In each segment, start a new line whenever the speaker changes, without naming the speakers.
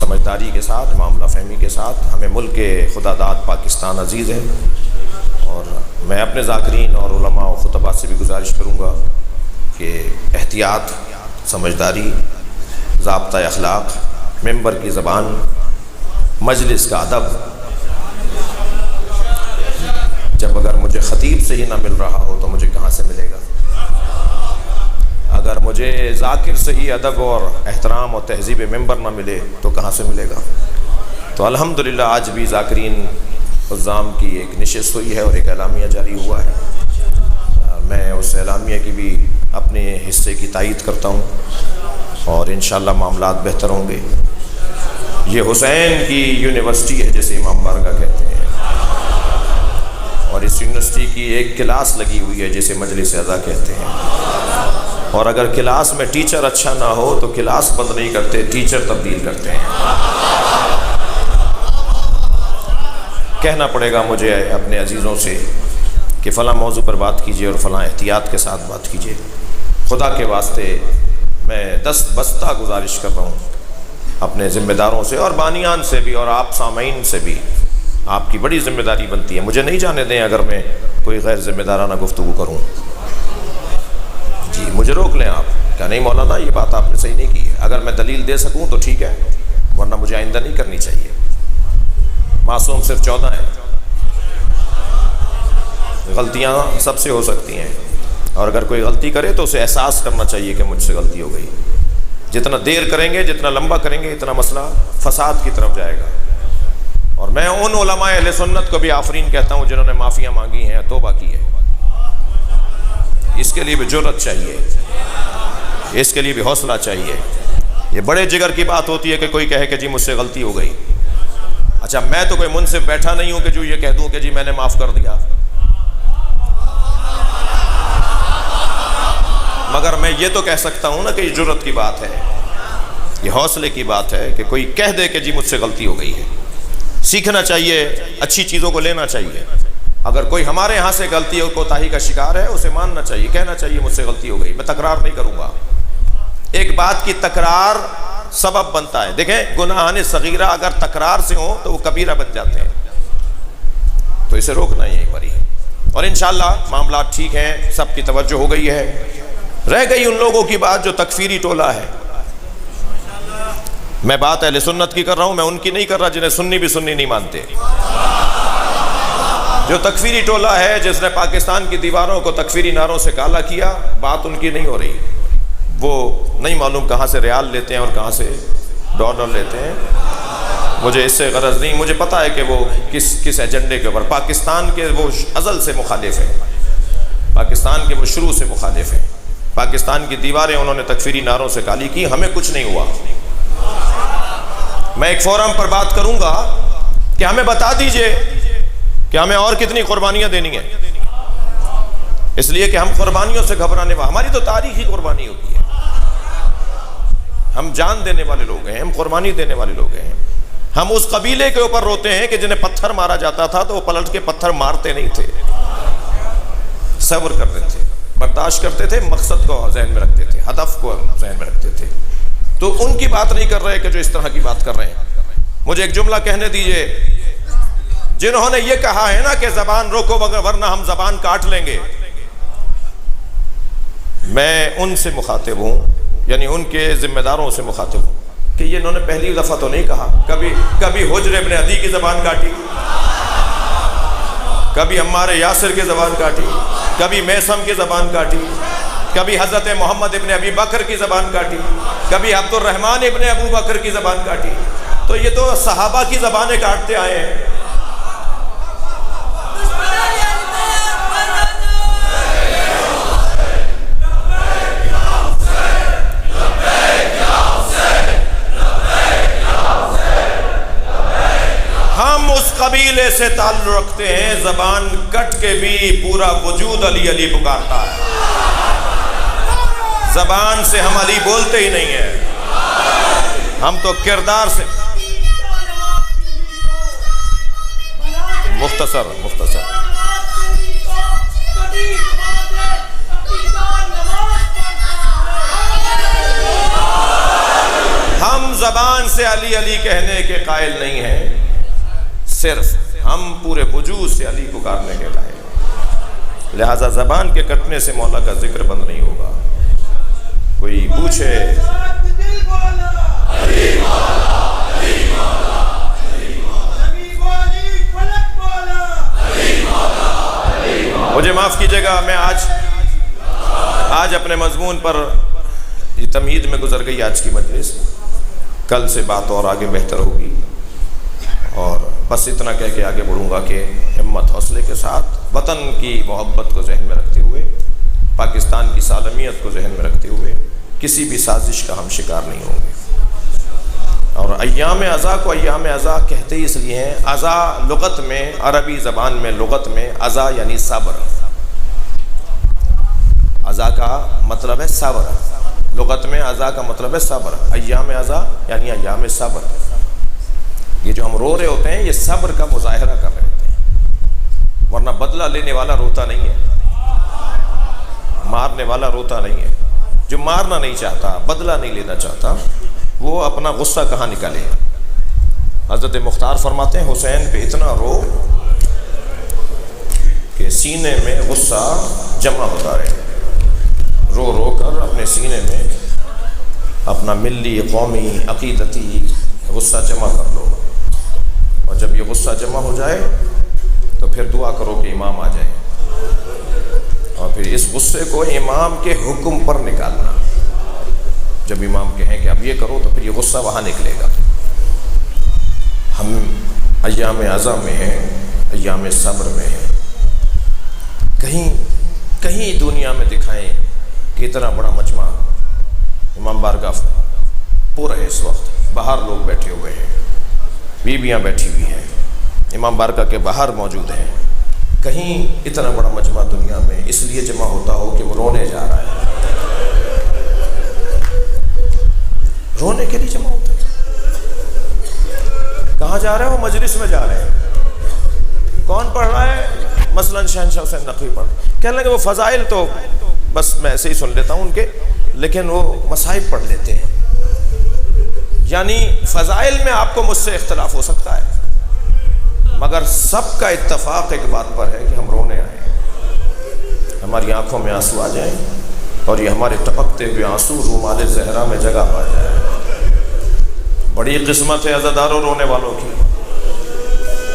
سمجھداری کے ساتھ، معاملہ فہمی کے ساتھ. ہمیں ملک خدا داد پاکستان عزیز ہے، اور میں اپنے ذاکرین اور علماء و خطباء سے بھی گزارش کروں گا کہ احتیاط، سمجھداری، ضابطۂ اخلاق، ممبر کی زبان، مجلس کا ادب. جب اگر مجھے خطیب سے ہی نہ مل رہا ہو تو مجھے کہاں سے ملے گا؟ اگر مجھے ذاکر سے ہی ادب اور احترام اور تہذیب ممبر نہ ملے تو کہاں سے ملے گا؟ تو الحمدللہ آج بھی ذاکرین عزام کی ایک نشست ہوئی ہے اور ایک اعلامیہ جاری ہوا ہے. میں اس اعلامیہ کی بھی اپنے حصے کی تائید کرتا ہوں، اور انشاءاللہ معاملات بہتر ہوں گے. یہ حسین کی یونیورسٹی ہے جسے امام بارگاہ کہتے ہیں، اور اس یونیورسٹی کی ایک کلاس لگی ہوئی ہے جسے مجلس اعضا کہتے ہیں. اور اگر کلاس میں ٹیچر اچھا نہ ہو تو کلاس بند نہیں کرتے، ٹیچر تبدیل کرتے ہیں. کہنا پڑے گا مجھے اپنے عزیزوں سے کہ فلاں موضوع پر بات کیجئے اور فلاں احتیاط کے ساتھ بات کیجئے. خدا کے واسطے میں دست بستہ گزارش کر رہا ہوں اپنے ذمہ داروں سے اور بانیان سے بھی، اور آپ سامعین سے بھی. آپ کی بڑی ذمہ داری بنتی ہے. مجھے نہیں جانے دیں اگر میں کوئی غیر ذمہ دارانہ گفتگو کروں. جی مجھے روک لیں آپ، کیا نہیں مولانا یہ بات آپ نے صحیح نہیں کی ہے. اگر میں دلیل دے سکوں تو ٹھیک ہے، ورنہ مجھے آئندہ نہیں کرنی چاہیے. معصوم صرف 14 ہیں، غلطیاں سب سے ہو سکتی ہیں، اور اگر کوئی غلطی کرے تو اسے احساس کرنا چاہیے کہ مجھ سے غلطی ہو گئی. جتنا دیر کریں گے، جتنا لمبا کریں گے، اتنا مسئلہ فساد کی طرف جائے گا. اور میں ان علماء اہل سنت کو بھی آفرین کہتا ہوں جنہوں نے معافیاں مانگی ہیں، توبہ کی ہے. اس کے لیے بھی جرأت چاہیے، اس کے لیے بھی حوصلہ چاہیے. یہ بڑے جگر کی بات ہوتی ہے کہ کوئی کہے کہ جی مجھ سے غلطی ہو گئی. اچھا میں تو کوئی منصف بیٹھا نہیں ہوں کہ جو یہ کہہ دوں کہ جی میں نے معاف کر دیا، مگر میں یہ تو کہہ سکتا ہوں نا کہ یہ جرأت کی بات ہے، یہ حوصلے کی بات ہے کہ کوئی کہہ دے کہ جی مجھ سے غلطی ہو گئی ہے. سیکھنا چاہیے، اچھی چیزوں کو لینا چاہیے. اگر کوئی ہمارے یہاں سے غلطی اور کوتاہی کا شکار ہے اسے ماننا چاہیے، کہنا چاہیے مجھ سے غلطی ہو گئی. میں تکرار نہیں کروں گا. ایک بات کی تکرار سبب بنتا ہے. دیکھیں گناہان صغیرہ اگر تکرار سے ہوں تو وہ کبیرہ بن جاتے ہیں، تو اسے روکنا یہیں پر ہی. اور انشاءاللہ معاملات ٹھیک ہیں، سب کی توجہ ہو گئی ہے. رہ گئی ان لوگوں کی بات جو تکفیری ٹولہ ہے. میں بات اہل سنت کی کر رہا ہوں، میں ان کی نہیں کر رہا جنہیں سنی بھی سنی نہیں مانتے. جو تکفیری ٹولہ ہے جس نے پاکستان کی دیواروں کو تکفیری نعروں سے کالا کیا، بات ان کی نہیں ہو رہی. وہ نہیں معلوم کہاں سے ریال لیتے ہیں اور کہاں سے ڈالر لیتے ہیں. مجھے اس سے غرض نہیں. مجھے پتا ہے کہ وہ کس ایجنڈے کے اوپر. پاکستان کے وہ ازل سے مخالف ہیں، پاکستان کے وہ شروع سے مخالف ہیں. پاکستان کی دیواریں انہوں نے تکفیری نعروں سے کالی کی، ہمیں کچھ نہیں ہوا. میں ایک فورم پر بات کروں گا کہ ہمیں بتا دیجئے کہ ہمیں اور کتنی قربانیاں دینی ہیں، اس لیے کہ ہم قربانیوں سے گھبرانے والے، ہماری تو تاریخی قربانی ہوتی ہے. ہم جان دینے والے لوگ ہیں، ہم قربانی دینے والے لوگ ہیں. ہم اس قبیلے کے اوپر روتے ہیں کہ جنہیں پتھر مارا جاتا تھا تو وہ پلٹ کے پتھر مارتے نہیں تھے، صبر کرتے تھے، برداشت کرتے تھے، مقصد کو ذہن میں رکھتے تھے، ہدف کو ذہن میں رکھتے تھے. تو ان کی بات نہیں کر رہے کہ جو اس طرح کی بات کر رہے ہیں. مجھے ایک جملہ کہنے دیجئے. جنہوں نے یہ کہا ہے نا کہ زبان روکو ورنہ ہم زبان کاٹ لیں گے، میں ان سے مخاطب ہوں، یعنی ان کے ذمہ داروں سے مخاطب ہوں کہ یہ انہوں نے پہلی دفعہ تو نہیں کہا. کبھی حجر ابن عدی کی زبان کاٹی، کبھی عمار یاسر کی زبان کاٹی، کبھی میثم کی زبان کاٹی، کبھی حضرت محمد ابن ابی بکر کی زبان کاٹی، کبھی عبد الرحمن ابن ابو بکر کی زبان کاٹی. تو یہ تو صحابہ کی زبانیں کاٹتے آئے ہیں. ہم اس قبیلے سے تعلق رکھتے ہیں، زبان کٹ کے بھی پورا وجود علی علی پکارتا ہے. زبان سے ہم علی بولتے ہی نہیں ہیں، ہم تو کردار سے. مختصر ہم زبان سے علی علی کہنے کے قائل نہیں ہیں، صرف ہم پورے وجود سے علی پکارنے کے قائل ہیں۔ لہذا زبان کے کٹنے سے مولا کا ذکر بند نہیں ہوگا۔ کوئی پوچھے مجھے معاف کیجیے گا، میں آج اپنے مضمون پر یہ تمہید میں گزر گئی آج کی مجلس، کل سے بات اور آگے بہتر ہوگی، اور بس اتنا کہہ کے آگے بڑھوں گا کہ ہمت حوصلے کے ساتھ وطن کی محبت کو ذہن میں رکھتے ہوئے، پاکستان کی سالمیت کو ذہن میں رکھتے ہوئے کسی بھی سازش کا ہم شکار نہیں ہوں گے۔ اور ایام عزا کو ایام عزا کہتے ہی اس لیے ہیں، عزا لغت میں، عربی زبان میں لغت میں عزا یعنی صبر، عزا کا مطلب ہے صبر، لغت میں عزا کا مطلب ہے صبر، ایام عزا یعنی ایام صبر۔ یہ جو ہم رو رہے ہوتے ہیں یہ صبر کا مظاہرہ کر رہے ہوتے ہیں، ورنہ بدلہ لینے والا روتا نہیں ہے، مارنے والا روتا نہیں ہے۔ جو مارنا نہیں چاہتا، بدلہ نہیں لینا چاہتا، وہ اپنا غصہ کہاں نکالے؟ حضرت مختار فرماتے ہیں حسین پہ اتنا رو کہ سینے میں غصہ جمع ہوتا رہے، رو رو کر اپنے سینے میں اپنا ملی قومی عقیدتی غصہ جمع کر لو، اور جب یہ غصہ جمع ہو جائے تو پھر دعا کرو کہ امام آ جائے، اور پھر اس غصے کو امام کے حکم پر نکالنا۔ جب امام کہیں کہ اب یہ کرو تو پھر یہ غصہ وہاں نکلے گا۔ ہم ایام عزا میں ہیں، ایام صبر میں ہیں۔ کہیں دنیا میں دکھائیں کہ اتنا بڑا مجمع امام بارگاہ پورا ہے، اس وقت باہر لوگ بیٹھے ہوئے ہیں، بیویاں بیٹھی ہوئی ہیں، امام بارگاہ کے باہر موجود ہیں، کہیں اتنا بڑا مجمع دنیا میں اس لیے جمع ہوتا ہو کہ وہ رونے جا رہا ہے، رونے کے لیے جمع ہوتا ہے۔ کہاں جا رہے ہیں؟ وہ مجلس میں جا رہے ہیں۔ کون پڑھ رہا ہے؟ مثلا شہنشاہ حسین نقوی پڑھ، کہنے لگے وہ فضائل تو بس میں ایسے ہی سن لیتا ہوں ان کے، لیکن وہ مصائب پڑھ لیتے ہیں۔ یعنی فضائل میں آپ کو مجھ سے اختلاف ہو سکتا ہے، مگر سب کا اتفاق ایک بات پر ہے کہ ہم رونے آئے، ہماری آنکھوں میں آنسو آ جائیں، اور یہ ہمارے ٹپکتے ہوئے آنسو رومال زہرا میں جگہ پا جائے۔ بڑی قسمت ہے عزاداروں رونے والوں کی،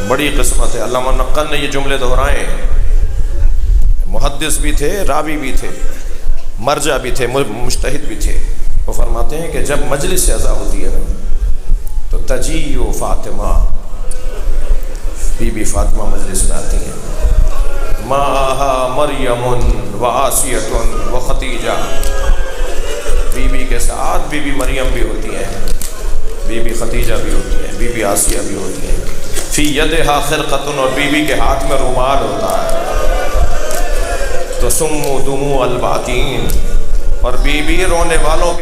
بڑی قسمت ہے۔ علامہ نقل نے یہ جملے دہرائے، محدث بھی تھے، راوی بھی تھے، مرجع بھی تھے، مجتہد بھی تھے۔ وہ فرماتے ہیں کہ جب مجلس عزا ہوتی ہے نا تو تجیع فاطمہ، بی بی فاطمہ مجلس میں آتی ہیں، معہا مریم و آسیۃ و خدیجہ، بی بی کے ساتھ بی بی مریم بھی ہوتی ہیں، بی بی خدیجہ بھی ہوتی ہیں، بی بی آسیہ بھی ہوتی ہیں، فی یدہا خرقۃ، اور بی بی کے ہاتھ میں رومال ہوتا ہے، تو سموا دموع الباکین، اور بی بی رونے والوں کے